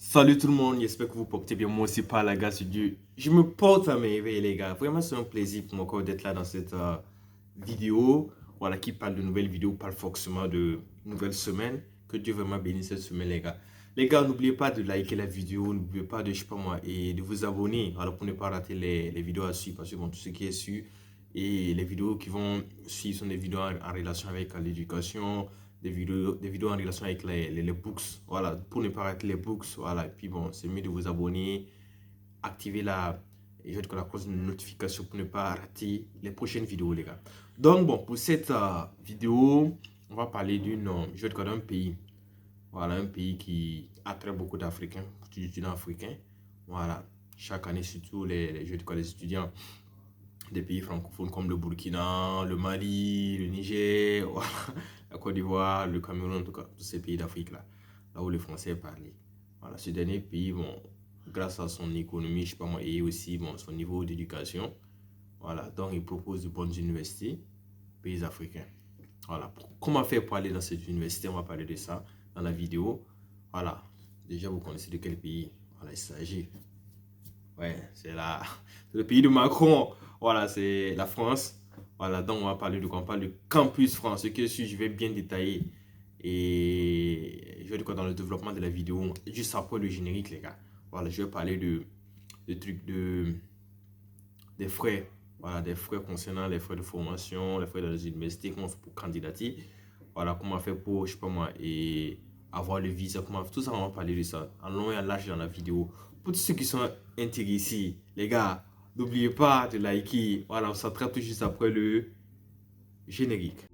Salut tout le monde, j'espère que vous portez bien. Moi aussi, par la grâce de Dieu, je me porte à merveille, les gars. Vraiment, c'est un plaisir pour moi encore d'être là dans cette vidéo. Voilà, qui parle de nouvelles vidéos, parle forcément de nouvelles semaines. Que Dieu vraiment bénisse cette semaine, les gars. Les gars, n'oubliez pas de liker la vidéo, n'oubliez pas de, je sais pas moi, et de vous abonner. Alors, pour ne pas rater les vidéos à suivre, parce que bon, tout ce qui est su et les vidéos qui vont suivre sont des vidéos en relation avec l'éducation, des vidéos en relation avec les books. Voilà, pour ne pas rater les books. Voilà, et puis bon, c'est mieux de vous abonner, activer la cloche de notification pour ne pas rater les prochaines vidéos, les gars. Donc, bon, pour cette vidéo, on va parler je vais te d'un pays. Voilà, un pays qui attire beaucoup d'Africains, d'étudiants africains. Voilà, chaque année, surtout les étudiants des pays francophones comme le Burkina, le Mali, le Niger, voilà, la Côte d'Ivoire, le Cameroun, en tout cas, tous ces pays d'Afrique là où le français est parlé. Voilà, ce dernier pays, bon, grâce à son économie, je sais pas moi, et aussi bon, son niveau d'éducation, voilà, donc il propose de bonnes universités, pays africains. Voilà, comment faire pour aller dans cette université, on va parler de ça dans la vidéo. Voilà, déjà vous connaissez de quel pays voilà, il s'agit. Ouais, c'est le pays de Macron. Voilà, c'est la France. Voilà, donc on va parler de quoi? On parle de Campus France. Ce que je vais bien détailler. Et je vais dire quoi dans le développement de la vidéo. Juste après le générique, les gars. Voilà, je vais parler de trucs des frais. Voilà, des frais concernant les frais de formation, les frais dans les universités, comment on fait pour candidater. Voilà, comment on fait pour, je sais pas moi, et avoir le visa, comment, tout ça, on va parler de ça en long et en large dans la vidéo. Pour tous ceux qui sont intéressés, les gars, n'oubliez pas de liker. Voilà, on s'attrape tout juste après le générique.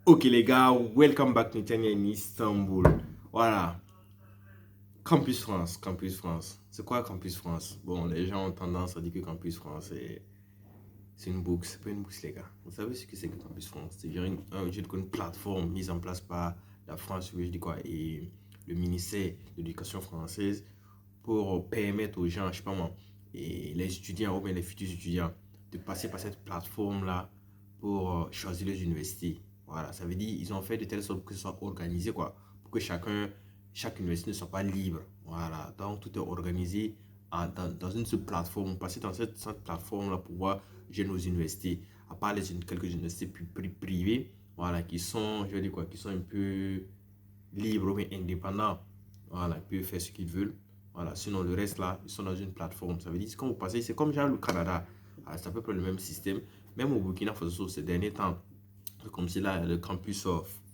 Ok les gars, welcome back to Netanya in Istanbul. Voilà, Campus France, Campus France. C'est quoi Campus France? Bon, les gens ont tendance à dire que Campus France c'est une bourse, c'est pas une bourse les gars. Vous savez ce que c'est que Campus France? C'est une plateforme mise en place par la France, je dis quoi, et le ministère de l'Éducation française pour permettre aux gens, je sais pas moi, et les étudiants ou bien les futurs étudiants de passer par cette plateforme-là pour choisir les universités. Voilà, ça veut dire ils ont fait de telle sorte que ce soit organisé, quoi, pour que chaque université ne soit pas libre. Voilà, donc tout est organisé dans une seule plateforme. Passer dans cette plateforme-là pour voir gérer nos universités. À part quelques universités privées, voilà, qui sont, je veux dire quoi, qui sont un peu libres mais indépendants. Voilà, ils peuvent faire ce qu'ils veulent. Voilà, sinon le reste là, ils sont dans une plateforme. Ça veut dire, quand vous passez, c'est comme genre le Canada. Voilà, c'est à peu près le même système. Même au Burkina Faso, ces derniers temps, comme c'est là le campus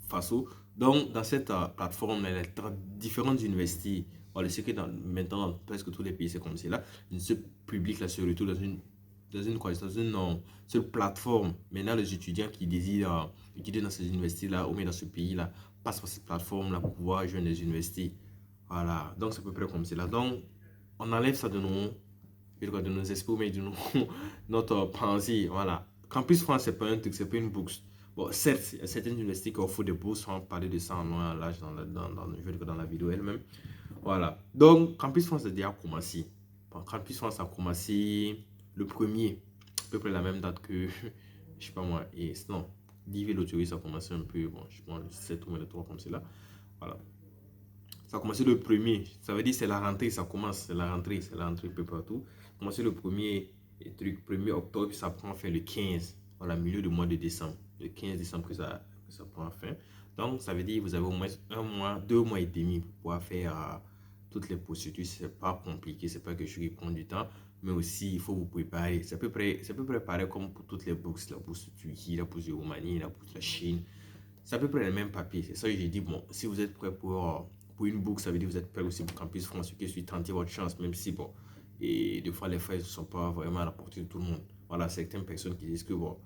Faso. Donc, dans cette plateforme, il y a différentes universités. Voilà, c'est que maintenant, dans presque tous les pays, c'est comme c'est là. Ce public là se retrouve dans une seule plateforme. Maintenant, les étudiants qui désirent étudier dans ces universités-là ou même dans ce pays-là passent par cette plateforme-là pour pouvoir joindre les universités. Voilà, donc c'est à peu près comme c'est là. Donc, on enlève ça de nos esprits, mais de notre pensée. Voilà. Campus France, c'est pas un truc, c'est pas une bourse. Bon, certes, il y a certaines universités qui offrent des bourses, on va parler de ça en long et en large dans la vidéo elle-même. Voilà. Donc, Campus France a déjà commencé. Bon, Campus France a commencé le premier, à peu près la même date que, je sais pas moi, et non, Divi Loterie, ça a commencé un peu, bon, je sais pas, le 7 ou le 3 comme c'est là. Voilà. Ça a commencé le premier. Ça veut dire c'est la rentrée, ça commence. C'est la rentrée un peu partout. Ça a commencé le premier truc, 1er octobre, puis ça prend fin le 15, voilà, milieu du mois de décembre. Le 15 décembre que ça prend fin. Donc, ça veut dire que vous avez au moins un mois, 2 mois et demi pour pouvoir faire toutes les procédures. C'est pas compliqué, c'est pas quelque chose qui prend du temps, mais aussi il faut vous préparer. C'est à peu près pareil comme pour toutes les bourses, la bourse de Turquie, la bourse de Roumanie, la bourse de la Chine. C'est à peu près le même papier. C'est ça que j'ai dit, bon, si vous êtes prêt pour une bourse, ça veut dire que vous êtes prêt aussi pour Campus France, que je suis tenté votre chance, même si, bon, et des fois, les frais ne sont pas vraiment à la portée de tout le monde. Voilà, certaines personnes qui disent que, bon,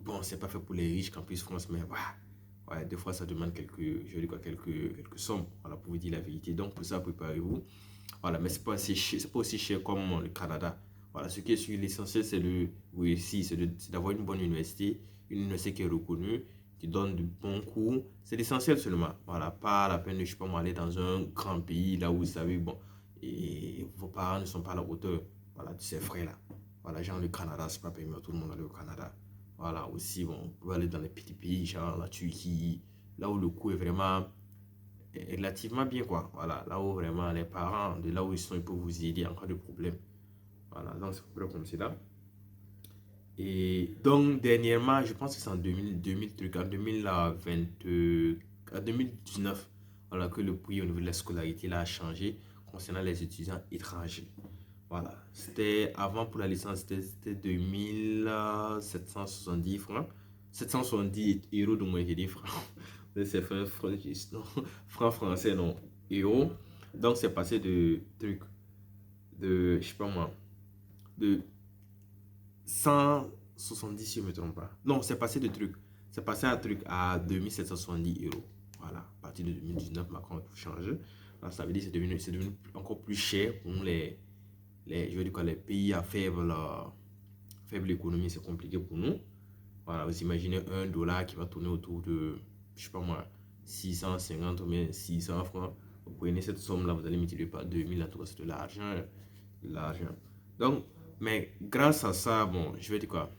bon, c'est pas fait pour les riches Campus France, mais ouais, des fois, ça demande quelques sommes, voilà, pour vous dire la vérité. Donc, pour ça, préparez-vous. Voilà, mais c'est pas aussi cher comme le Canada. Voilà, ce qui est sûr, l'essentiel, c'est c'est d'avoir une bonne université, une université qui est reconnue, qui donne de bons cours. C'est l'essentiel seulement. Voilà, pas la peine de, je sais pas, aller dans un grand pays, là où vous savez, bon, et vos parents ne sont pas à la hauteur, voilà, de ces frais-là. Voilà, genre le Canada, c'est pas permis à tout le monde d'aller au Canada. Voilà, aussi, bon, vous pouvez aller dans les petits pays, genre la Turquie, là où le coût est vraiment relativement bien, quoi. Voilà, là où vraiment les parents, de là où ils sont, ils peuvent vous aider en cas de problème. Voilà, donc c'est peu comme cela. Et donc, dernièrement, je pense que c'est en 2000 truc, en 2020, en 2019, voilà, que le prix au niveau de la scolarité là, a changé concernant les étudiants étrangers. Voilà, c'était avant pour la licence, c'était 2770 francs. 770 euros, donc moi j'ai dit francs. C'est non, francs français, non, euros. Donc c'est passé de truc, de, je sais pas moi, de 170 si je ne me trompe pas. Non, c'est passé de truc. C'est passé un truc à 2770 euros. Voilà, à partir de 2019, Macron a tout changé. Alors, ça veut dire que c'est devenu encore plus cher pour nous je veux dire quoi, les pays à faible économie, c'est compliqué pour nous. Voilà, vous imaginez un dollar qui va tourner autour de, je sais pas moi, 650 ou bien 600 francs. Vous prenez cette somme-là, vous allez multiplier par 2000, en tout cas, c'est de l'argent. De l'argent. Donc, mais grâce à ça, bon, je vais dire quoi,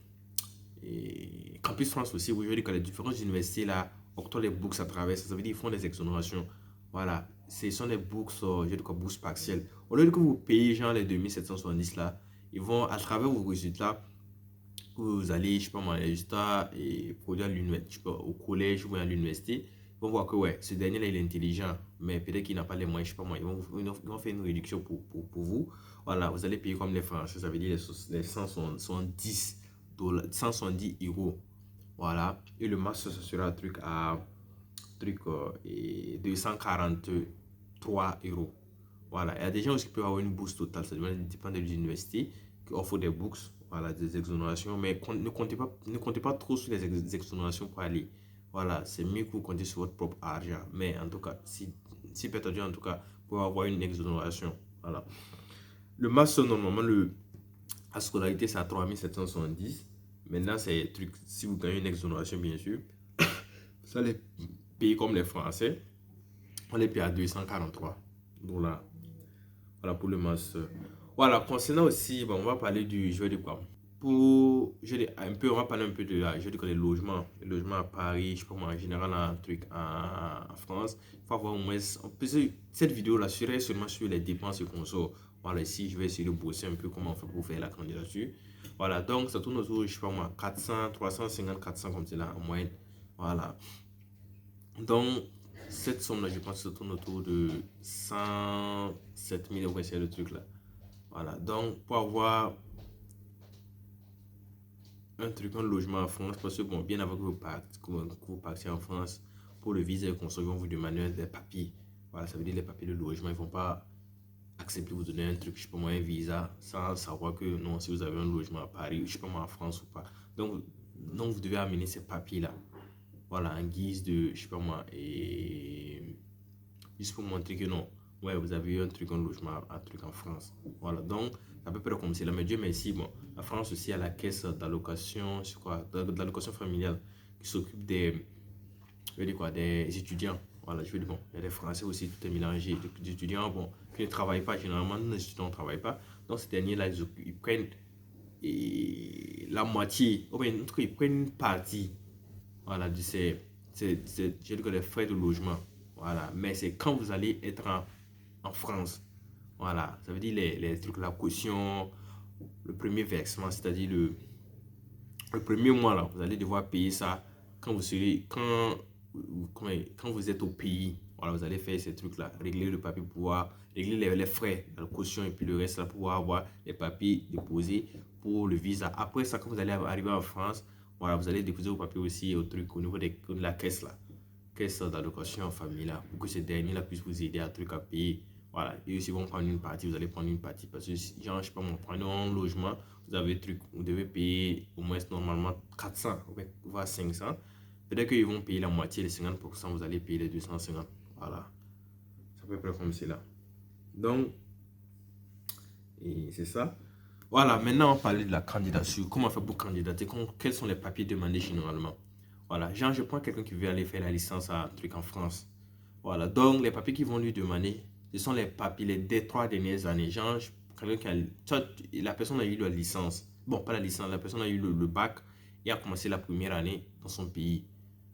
et Campus France aussi, vous voyez que les différentes universités là octroient les bourses à travers ça. Ça veut dire qu'ils font des exonérations. Voilà. Ce sont des bourses, je dis quoi, bourses partielles. Au lieu que vous payez genre les 2770 là, ils vont à travers vos résultats, vous allez, je sais pas moi, les résultats et produire à l'université, au collège ou à l'université. Ils vont voir que ouais, ce dernier là il est intelligent, mais peut-être qu'il n'a pas les moyens, je sais pas moi, ils vont faire une réduction pour vous. Voilà, vous allez payer comme les Français, ça veut dire les 110 dollars, 170 euros. Voilà. Et le master, ça sera un truc à et 243 euros. Voilà. Il y a des gens aussi qui peuvent avoir une bourse totale. Ça dépend des universités qui offrent des bourses, voilà, des exonérations. Mais ne comptez pas trop sur les exonérations pour aller. Voilà. C'est mieux que vous comptez sur votre propre argent. Mais en tout cas, si peut-être en tout cas, pour avoir une exonération. Voilà. Le master, normalement, la scolarité, c'est à 3770. Maintenant, c'est truc, si vous gagnez une exonération, bien sûr, vous allez payer comme les Français. On les paye à 243 dollars. Voilà pour le master. Voilà, concernant aussi, bon, on va parler du, je vais dire quoi. On va parler un peu de je vais dire les logements. Les logements à Paris, je sais pas moi, en général, un truc en France. Il faut avoir au moins, cette vidéo-là serait seulement sur les dépenses qu'on sort. Voilà, ici, je vais essayer de bosser un peu comment on fait pour faire la candidature. Voilà, donc ça tourne autour, je sais pas moi, 400, 350, 400 comme c'est là en moyenne. Voilà. Donc, cette somme-là, je pense que ça tourne autour de 107 000 euros, c'est le truc là. Voilà. Donc, pour avoir un truc, un logement en France, parce que bon, bien avant que vous partiez en France, pour le visa et construire, ils vont vous demander des papiers. Voilà, ça veut dire les papiers de logement, ils ne vont pas accepter de vous donner un truc, je sais pas moi, un visa, sans savoir que non, si vous avez un logement à Paris, je sais pas moi, en France ou pas. Donc vous devez amener ces papiers-là. Voilà, en guise de, je sais pas moi, et juste pour montrer que non, ouais, vous avez eu un truc, un logement, un truc en France. Voilà, donc, à peu près comme c'est là. Mais Dieu merci, bon, la France aussi a la caisse d'allocation, c'est quoi, d'allocation familiale, qui s'occupe je veux dire quoi, des étudiants. Voilà, je veux dire, bon, il y a des Français aussi, tout est mélangé. Des étudiants, bon, qui ne travaillent pas, généralement, nous, les étudiants ne travaillent pas. Donc, ces derniers-là, ils prennent la moitié, ou bien, en tout cas, ils prennent une partie, voilà, de je veux dire, les frais de logement. Voilà, mais c'est quand vous allez être en France. Voilà, ça veut dire les trucs, la caution, le premier versement, c'est-à-dire le premier mois, là, vous allez devoir payer ça quand vous serez, quand vous êtes au pays. Voilà, vous allez faire ces trucs-là, régler le papier pour pouvoir régler les frais, la caution et puis le reste, là, pour pouvoir avoir les papiers déposés pour le visa. Après ça, quand vous allez arriver en France, voilà, vous allez déposer vos papiers aussi au truc, au niveau de la caisse, là, caisse d'allocation famille, là, pour que ces derniers-là puissent vous aider à truc à payer. Voilà, et aussi, ils vont prendre une partie, vous allez prendre une partie. Parce que, genre, je sais pas, moi, prenons un logement, vous avez truc, vous devez payer au moins normalement 400, voire 500. Peut-être qu'ils vont payer la moitié, les 50%, vous allez payer les 250. Voilà, c'est à peu près comme c'est là. Donc, et c'est ça. Voilà, maintenant on va parler de la candidature. Comment on fait pour candidater? Quels sont les papiers demandés généralement? Voilà, genre, je prends quelqu'un qui veut aller faire la licence à un truc en France. Voilà, donc les papiers qu'ils vont lui demander, ce sont les papiers des 3 dernières années. Genre, quelqu'un qui a, la personne a eu la licence. bon, pas la licence, la personne a eu le bac et a commencé la première année dans son pays.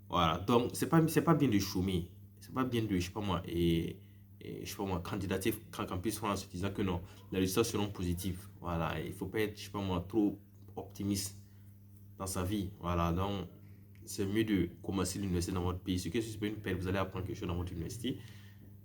Voilà, donc c'est pas bien de chômer, c'est pas bien de, je sais pas moi, je sais pas moi, candidater Campus France en se disant que non, les résultats seront positifs. Voilà, il faut pas être, je sais pas moi, trop optimiste dans sa vie. Voilà, donc c'est mieux de commencer l'université dans votre pays. Ce que c'est pas une peine, vous allez apprendre quelque chose dans votre université.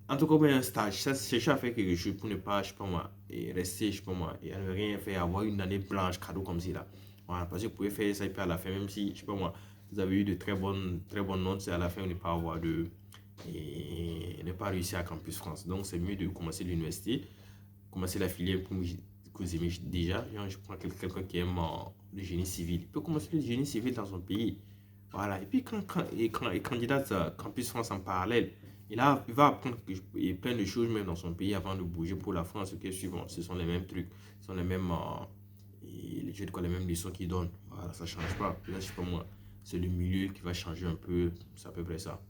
En tout cas, ben, un stage, ça, chercher à faire quelque chose pour ne pas, je sais pas moi, et rester, je sais pas moi, et à ne rien faire, avoir une année blanche, cadeau comme ça là. Voilà, parce que vous pouvez faire ça et puis à la fin, même si, je sais pas moi, vous avez eu de très bonnes notes, c'est à la fin, ne pas avoir de, et ne pas réussir à Campus France. Donc, c'est mieux de commencer l'université, commencer la filière que vous aimez déjà. Genre, je prends quelqu'un qui aime le génie civil. Il peut commencer le génie civil dans son pays. Voilà. Et puis, quand il candidate à Campus France en parallèle, il va apprendre plein de choses même dans son pays avant de bouger pour la France. Ce qui est suivant, ce sont les mêmes trucs, ce sont les mêmes, les mêmes leçons qu'il donne. Voilà, ça ne change pas. Là, je sais pas moi, c'est le milieu qui va changer un peu. C'est à peu près ça.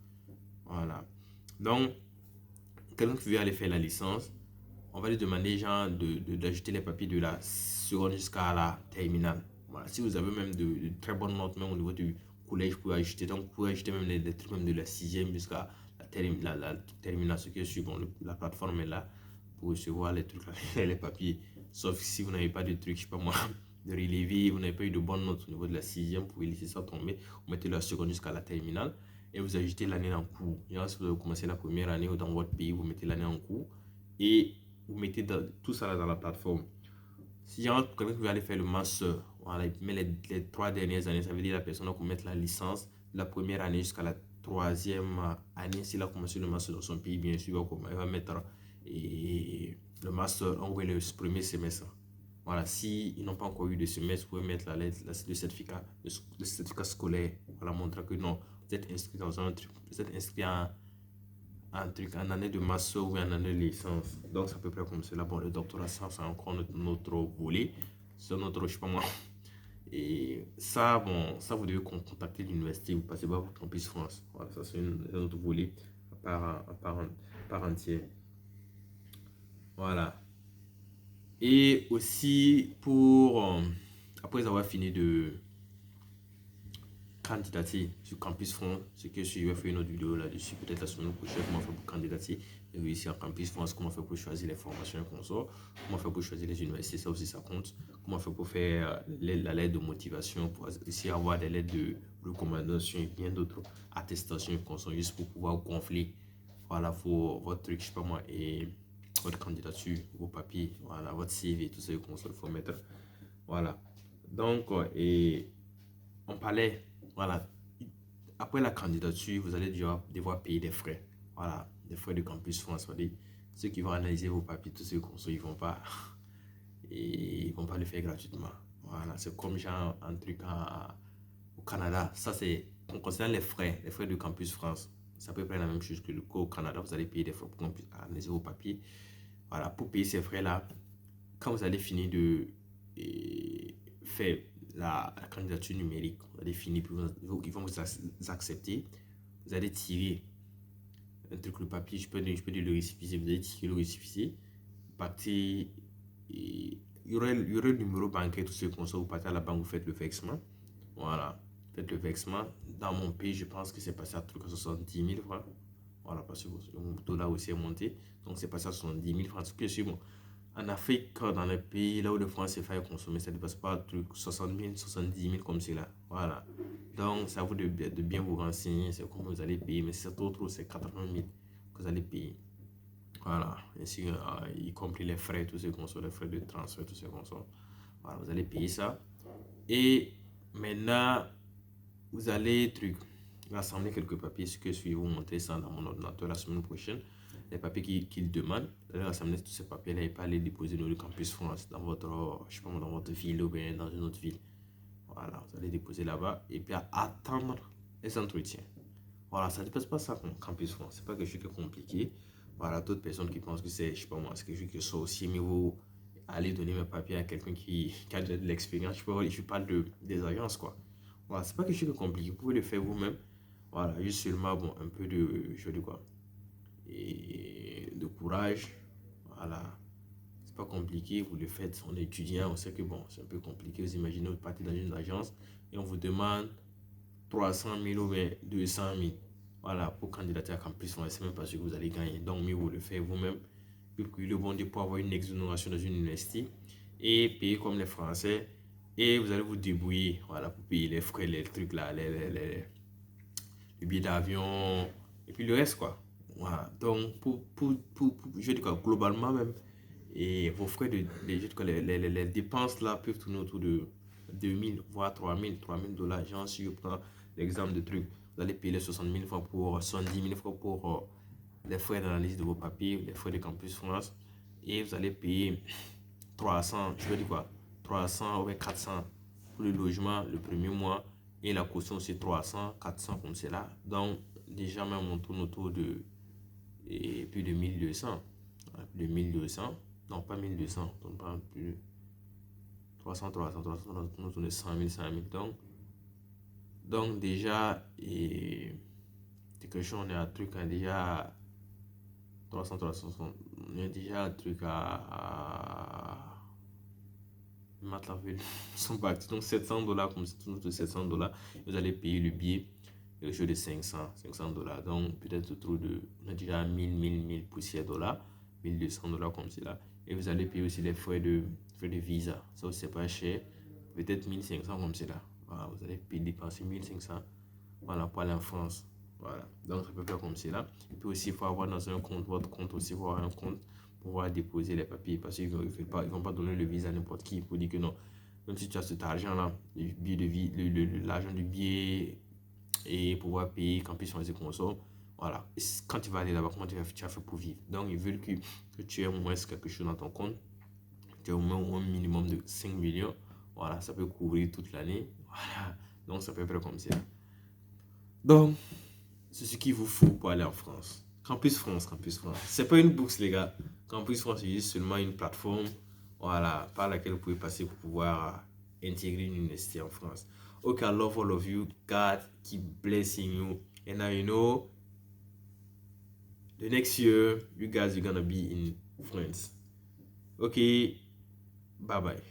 Voilà. Donc, quelqu'un qui veut aller faire la licence, on va lui demander genre d'ajouter les papiers de la seconde jusqu'à la terminale. Voilà. Si vous avez même de très bonnes notes, même au niveau du collège, vous pouvez ajouter. Donc, vous pouvez ajouter même les trucs même de la sixième jusqu'à la terminale, ce qui est sur bon, la plateforme est là pour recevoir les trucs, les papiers. Sauf si vous n'avez pas de trucs, je sais pas moi, de relevé, vous n'avez pas eu de bonnes notes au niveau de la sixième, vous pouvez laisser ça tomber. Vous mettez la seconde jusqu'à la terminale et vous ajoutez l'année en cours. Et si vous avez commencé la première année dans votre pays, vous mettez l'année en cours et vous mettez tout ça là dans la plateforme. Si quelqu'un qui veut aller faire le master, voilà, il met les 3 dernières années, ça veut dire la personne va mettre la licence de la première année jusqu'à la troisième année. S'il a commencé le master dans son pays, bien sûr, il va mettre le master en le premier semestre. Voilà, si ils n'ont pas encore eu de semestre, vous pouvez mettre le certificat scolaire, voilà, montrant que non, vous êtes inscrit dans un truc, vous êtes inscrit un truc, en année de master ou en année de licence. Donc, c'est à peu près comme cela. Bon, le doctorat, ça, c'est encore notre volet. C'est notre, je sais pas moi. Et ça, bon, ça, vous devez contacter l'université. Vous passez par Campus France. Voilà, ça, c'est un autre volet à part entière. Voilà. Et aussi, après avoir fini de candidater sur Campus France, ce que je vais faire une autre vidéo là-dessus, peut-être la semaine prochaine, comment faire pour candidater et réussir en Campus France, comment faire pour choisir les formations qu'on sort, comment faire pour choisir les universités, ça aussi ça compte, comment faire pour faire la lettre de motivation, pour aussi avoir des lettres de recommandation et bien d'autres attestations qu'on sort juste pour pouvoir gonfler, voilà, votre truc, je sais pas moi, et votre candidature, vos papiers, voilà, votre CV, tout ce qu'on sort, il faut mettre, voilà. Donc, et on parlait, voilà, après la candidature, vous allez devoir payer des frais. Voilà, des frais de Campus France. Ceux qui vont analyser vos papiers, tous ceux qui ils vont pas, et ils vont pas le faire gratuitement. Voilà, c'est comme genre un truc au Canada. Ça, c'est, on considère les frais de Campus France. C'est à peu près la même chose qu'au Canada. Vous allez payer des frais pour qu'on puisse analyser vos papiers. Voilà, pour payer ces frais-là, quand vous allez finir de faire la candidature numérique, vous allez finir, puis ils vont vous accepter. Vous allez tirer un truc, le papier, je peux dire le récépissé, vous allez tirer le récépissé, partez, il y aurait le numéro bancaire, tout ce qu'on sort, vous partez à la banque, vous faites le versement. Voilà, faites le versement. Dans mon pays, je pense que c'est passé à 70 000 francs. Voilà, parce que le dollar aussi est monté. Donc, c'est passé à 70 000 francs. Ce que je suis bon. En Afrique, dans les pays là où le franc CFA est consommé, ça ne dépasse pas truc 60 000, 70 000 comme c'est là. Voilà. Donc, c'est à vous de bien vous renseigner. C'est comment vous allez payer. Mais si c'est trop, c'est 80 000 que vous allez payer. Voilà. Ainsi, y compris les frais, tout ce qu'on soit, les frais de transfert, tout ce qu'on soit. Voilà, vous allez payer ça. Et maintenant, vous allez rassembler quelques papiers. Ce que je vais vous montrer ça dans mon ordinateur la semaine prochaine. Les papiers qu'il demande, vous allez rassembler tous ces papiers-là et pas les déposer dans le Campus France, dans votre, je sais pas, dans votre ville ou bien dans une autre ville. Voilà, vous allez déposer là-bas et puis attendre les entretiens. Voilà, ça ne dépasse pas ça, Campus France. C'est pas quelque chose de compliqué. Voilà, d'autres personnes qui pensent que c'est, je sais pas moi, c'est quelque chose qui est aussi, mais vous allez donner mes papiers à quelqu'un qui a de l'expérience. Je parle des agences, quoi. Voilà, c'est pas quelque chose de compliqué. Vous pouvez le faire vous-même. Voilà, juste seulement, bon, un peu de, je dis quoi, et de courage. Voilà, c'est pas compliqué, vous le faites en étudiant, on sait que bon, c'est un peu compliqué. Vous imaginez, vous partez dans une agence et on vous demande 300 000 ou bien 200 000. Voilà, pour candidater à Campus France, c'est même pas sûr que vous allez gagner. Donc, mieux vous le faites vous-même. Puis le bon Dieu pour avoir une exonération dans une université et payer comme les Français. Et vous allez vous débrouiller, voilà, pour payer les frais, les trucs là, les billets d'avion et puis le reste, quoi. Voilà. Donc, je dis quoi, globalement même, et vos frais les dépenses là peuvent tourner autour de 2000 voire 3000 dollars. Genre, si je prends l'exemple de trucs, vous allez payer les 60 000 francs pour 70 000 francs pour les frais d'analyse de vos papiers, les frais de Campus France, et vous allez payer 300, je veux dire quoi, 300 ou 400 pour le logement le premier mois, et la caution c'est 300, 400 comme c'est là. Donc, déjà, même on tourne autour de plus de 1200. De 1200, non pas 1200, on parle plus de 300, on tourne de 100 000, 100 000. Donc déjà, et quelque chose, on est à truc à déjà 300, on est déjà un truc à Matlaville, sont partis. Donc 700 dollars, comme c'est de 700 dollars, vous allez payer le billet, le jeu de 500 dollars. Donc peut-être autour de, on a déjà 1000 poussières dollars, 1200 dollars comme c'est là. Et vous allez payer aussi les frais de visa. Ça aussi, c'est pas cher. Peut-être 1500 comme c'est là. Voilà, vous allez payer, dépenser 1500, voilà, pour aller en France. Voilà, donc ça peut faire comme c'est là. Et puis aussi, il faut avoir dans un compte, votre compte aussi, il faut avoir un compte pour pouvoir déposer les papiers, parce qu'ils ne vont pas donner le visa à n'importe qui. Il faut dire que non, même si tu as cet argent-là, le billet de vie, l'argent du billet, et pouvoir payer Campus France et conso, voilà. Et quand tu vas aller là-bas, comment tu as fait pour vivre? Donc, ils veulent que tu aies au moins quelque chose dans ton compte. Tu as au moins un minimum de 5 millions. Voilà, ça peut couvrir toute l'année. Voilà. Donc, ça peut faire comme ça. Donc, c'est ce qu'il vous faut pour aller en France. Campus France, Campus France. C'est pas une bourse, les gars. Campus France, c'est juste seulement une plateforme, voilà, par laquelle vous pouvez passer pour pouvoir intégrer une université en France. Okay, I love all of you. God keep blessing you. And now you know, the next year, you guys are gonna be in France. Okay, bye bye.